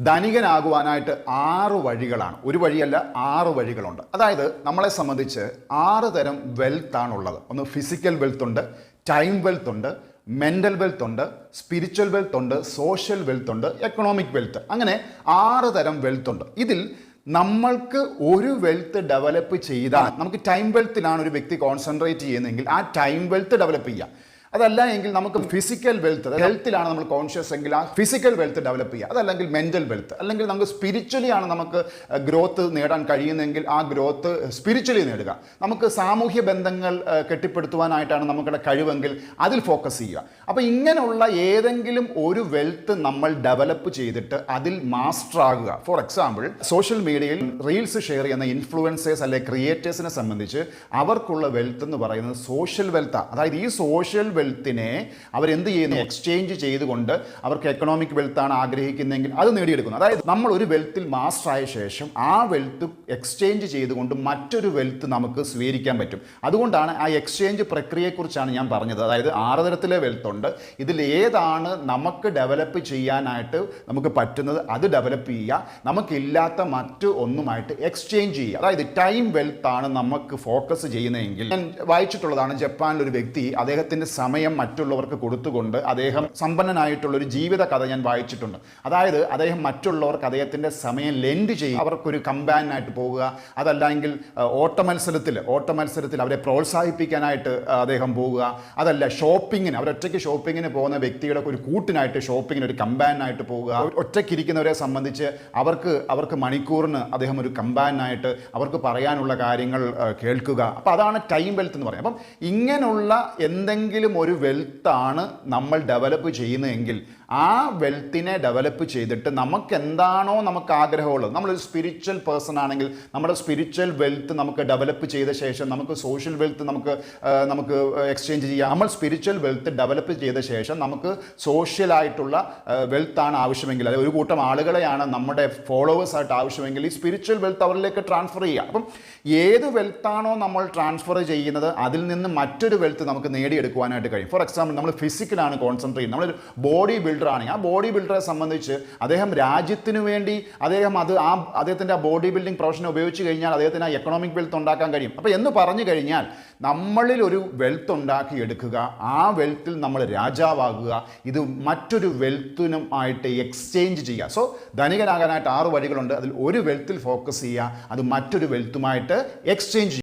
ധനികനാകുവാനായിട്ട് 6 വഴികളാണ്. ഒരു വഴിയല്ല, 6 വഴികളുണ്ട്. അതായത് നമ്മളെ സംബന്ധിച്ച് 6 തരം വെൽത്താണുള്ളത്. ഒന്ന് ഫിസിക്കൽ വെൽത്ത് ഉണ്ട്, ടൈം വെൽത്ത് ഉണ്ട്, മെൻ്റൽ വെൽത്ത് ഉണ്ട്, സ്പിരിച്വൽ വെൽത്ത് ഉണ്ട്, സോഷ്യൽ വെൽത്ത് ഉണ്ട്, എക്കണോമിക് വെൽത്ത്. അങ്ങനെ 6 തരം വെൽത്ത് ഉണ്ട്. ഇതിൽ നമ്മൾക്ക് ഒരു വെൽത്ത് ഡെവലപ്പ് ചെയ്താൽ, നമുക്ക് ടൈം വെൽത്തിലാണ് ഒരു വ്യക്തി കോൺസെൻട്രേറ്റ് ചെയ്യുന്നതെങ്കിൽ ആ ടൈം വെൽത്ത് ഡെവലപ്പ് ചെയ്യാം. അതല്ല എങ്കിൽ നമുക്ക് ഫിസിക്കൽ വെൽത്ത്, ഹെൽത്തിലാണ് നമ്മൾ കോൺഷ്യസ് എങ്കിൽ ആ ഫിസിക്കൽ വെൽത്ത് ഡെവലപ്പ് ചെയ്യുക. അതല്ലെങ്കിൽ മെൻ്റൽ വെൽത്ത്, അല്ലെങ്കിൽ നമുക്ക് സ്പിരിച്വലി ആണ് നമുക്ക് ഗ്രോത്ത് നേടാൻ കഴിയുന്നതെങ്കിൽ ആ ഗ്രോത്ത് സ്പിരിച്വലി നേടുക. നമുക്ക് സാമൂഹ്യ ബന്ധങ്ങൾ കെട്ടിപ്പടുത്തുവാനായിട്ടാണ് നമുക്കുടെ കഴിവെങ്കിൽ അതിൽ ഫോക്കസ് ചെയ്യുക. അപ്പോൾ ഇങ്ങനെയുള്ള ഏതെങ്കിലും ഒരു വെൽത്ത് നമ്മൾ ഡെവലപ്പ് ചെയ്തിട്ട് അതിൽ മാസ്റ്റർ ആകുക. ഫോർ എക്സാമ്പിൾ, സോഷ്യൽ മീഡിയയിൽ റീൽസ് ഷെയർ ചെയ്യുന്ന ഇൻഫ്ലുവൻസേഴ്സ് അല്ലെങ്കിൽ ക്രിയേറ്റേഴ്സിനെ സംബന്ധിച്ച് അവർക്കുള്ള വെൽത്ത് എന്ന് പറയുന്നത് സോഷ്യൽ വെൽത്താണ്. അതായത് ഈ സോഷ്യൽ വെൽത്തിനെ അവരെന്ത് ചെയ്യുന്നു? എക്സ്ചേഞ്ച് ചെയ്തുകൊണ്ട് അവർക്ക് എക്കണോമിക് വെൽത്താണ് ആഗ്രഹിക്കുന്നതെങ്കിൽ അത് നേടിയെടുക്കുന്നു. അതായത് നമ്മൾ ഒരു വെൽത്തിൽ മാസ്റ്റർ ആയ ശേഷം ആ വെൽത്ത് എക്സ്ചേഞ്ച് ചെയ്തുകൊണ്ട് മറ്റൊരു വെൽത്ത് നമുക്ക് സ്വീകരിക്കാൻ പറ്റും. അതുകൊണ്ടാണ് ആ എക്സ്ചേഞ്ച് പ്രക്രിയയെക്കുറിച്ചാണ് ഞാൻ പറഞ്ഞത്. അതായത് 6 തരത്തിലെ വെൽത്ത് ഉണ്ട്. ഇതിൽ ഏതാണ് നമുക്ക് ഡെവലപ്പ് ചെയ്യാനായിട്ട് നമുക്ക് പറ്റുന്നത് അത് ഡെവലപ്പ് ചെയ്യുക, നമുക്കില്ലാത്ത മറ്റു ഒന്നുമായിട്ട് എക്സ്ചേഞ്ച് ചെയ്യുക. അതായത് ടൈം വെൽത്താണ് നമുക്ക് ഫോക്കസ് ചെയ്യുന്നതെങ്കിൽ, ഞാൻ വായിച്ചിട്ടുള്ളതാണ്, ജപ്പാനിലൊരു വ്യക്തി അദ്ദേഹത്തിൻ്റെ സമയം മറ്റുള്ളവർക്ക് കൊടുത്തുകൊണ്ട് അദ്ദേഹം സമ്പന്നനായിട്ടുള്ളൊരു ജീവിത കഥ ഞാൻ വായിച്ചിട്ടുണ്ട്. അതായത് അദ്ദേഹം മറ്റുള്ളവർക്ക് അദ്ദേഹത്തിൻ്റെ സമയം ലെൻഡ് ചെയ്യുക, അവർക്കൊരു കമ്പാനായിട്ട് പോകുക, അതല്ലെങ്കിൽ ഓട്ട മത്സരത്തിൽ അവരെ പ്രോത്സാഹിപ്പിക്കാനായിട്ട് അദ്ദേഹം പോകുക, അതല്ല ഷോപ്പിങ്ങിന്, അവരൊറ്റയ്ക്ക് ഷോപ്പിങ്ങിന് പോകുന്ന വ്യക്തിയുടെ ഒരു കൂട്ടിനായിട്ട് ഷോപ്പിങ്ങിന് ഒരു കമ്പാനായിട്ട് പോകുക, ഒറ്റയ്ക്കിരിക്കുന്നവരെ സംബന്ധിച്ച് അവർക്ക് മണിക്കൂറിന് അദ്ദേഹം ഒരു കമ്പാനായിട്ട് അവർക്ക് പറയാനുള്ള കാര്യങ്ങൾ കേൾക്കുക. അപ്പോൾ അതാണ് ടൈം വെൽത്ത് എന്ന് പറയുന്നത്. അപ്പം ഇങ്ങനെയുള്ള എന്തെങ്കിലും ഒരു വെൽത്താണ് നമ്മൾ ഡെവലപ്പ് ചെയ്യുന്നതെങ്കിൽ ആ വെൽത്തിനെ ഡെവലപ്പ് ചെയ്തിട്ട് നമുക്ക് എന്താണോ നമുക്ക് ആഗ്രഹമുള്ളത്, നമ്മളൊരു സ്പിരിച്വൽ പേഴ്സൺ ആണെങ്കിൽ നമ്മുടെ സ്പിരിച്വൽ വെൽത്ത് നമുക്ക് ഡെവലപ്പ് ചെയ്ത ശേഷം നമുക്ക് സോഷ്യൽ വെൽത്ത് നമുക്ക് എക്സ്ചേഞ്ച് ചെയ്യാം. നമ്മൾ സ്പിരിച്വൽ വെൽത്ത് ഡെവലപ്പ് ചെയ്ത ശേഷം നമുക്ക് സോഷ്യലായിട്ടുള്ള വെൽത്താണ് ആവശ്യമെങ്കിൽ, അതായത് ഒരു കൂട്ടം ആളുകളെയാണ് നമ്മുടെ ഫോളോവേഴ്സായിട്ട് ആവശ്യമെങ്കിൽ ഈ സ്പിരിച്വൽ വെൽത്ത് അവരിലേക്ക് ട്രാൻസ്ഫർ ചെയ്യുക. അപ്പം ഏത് വെൽത്താണോ നമ്മൾ ട്രാൻസ്ഫർ ചെയ്യുന്നത് അതിൽ നിന്ന് മറ്റൊരു വെൽത്ത് നമുക്ക് നേടിയെടുക്കുവാനായിട്ട് കഴിയും. ഫോർ എക്സാമ്പിൾ, നമ്മൾ ഫിസിക്കലാണ് കോൺസെൻട്രേറ്റ് ചെയ്യുന്നത്, നമ്മളൊരു ബോഡി ബിൽഡർ ആണെങ്കിൽ ആ ബോഡി ബിൽഡറെ സംബന്ധിച്ച് അദ്ദേഹം രാജ്യത്തിന് വേണ്ടി അദ്ദേഹത്തിൻ്റെ ആ ബോഡി ബിൽഡിംഗ് പ്രൊഫഷനെ ഉപയോഗിച്ച് കഴിഞ്ഞാൽ അദ്ദേഹത്തിന് ആ എക്കണോമിക് വെൽത്ത് ഉണ്ടാക്കാൻ കഴിയും. അപ്പോൾ എന്ന് പറഞ്ഞു കഴിഞ്ഞാൽ നമ്മളിൽ ഒരു വെൽത്ത് ഉണ്ടാക്കിയെടുക്കുക, ആ വെൽത്തിൽ നമ്മൾ രാജാവാകുക, ഇത് മറ്റൊരു വെൽത്തിനുമായിട്ട് എക്സ്ചേഞ്ച് ചെയ്യുക. സോ ധനികനാകാനായിട്ട് 6 വഴികളുണ്ട്. അതിൽ ഒരു വെൽത്തിൽ ഫോക്കസ് ചെയ്യുക, അത് മറ്റൊരു വെൽത്തുമായിട്ട് എക്സ്ചേഞ്ച് ചെയ്യുക.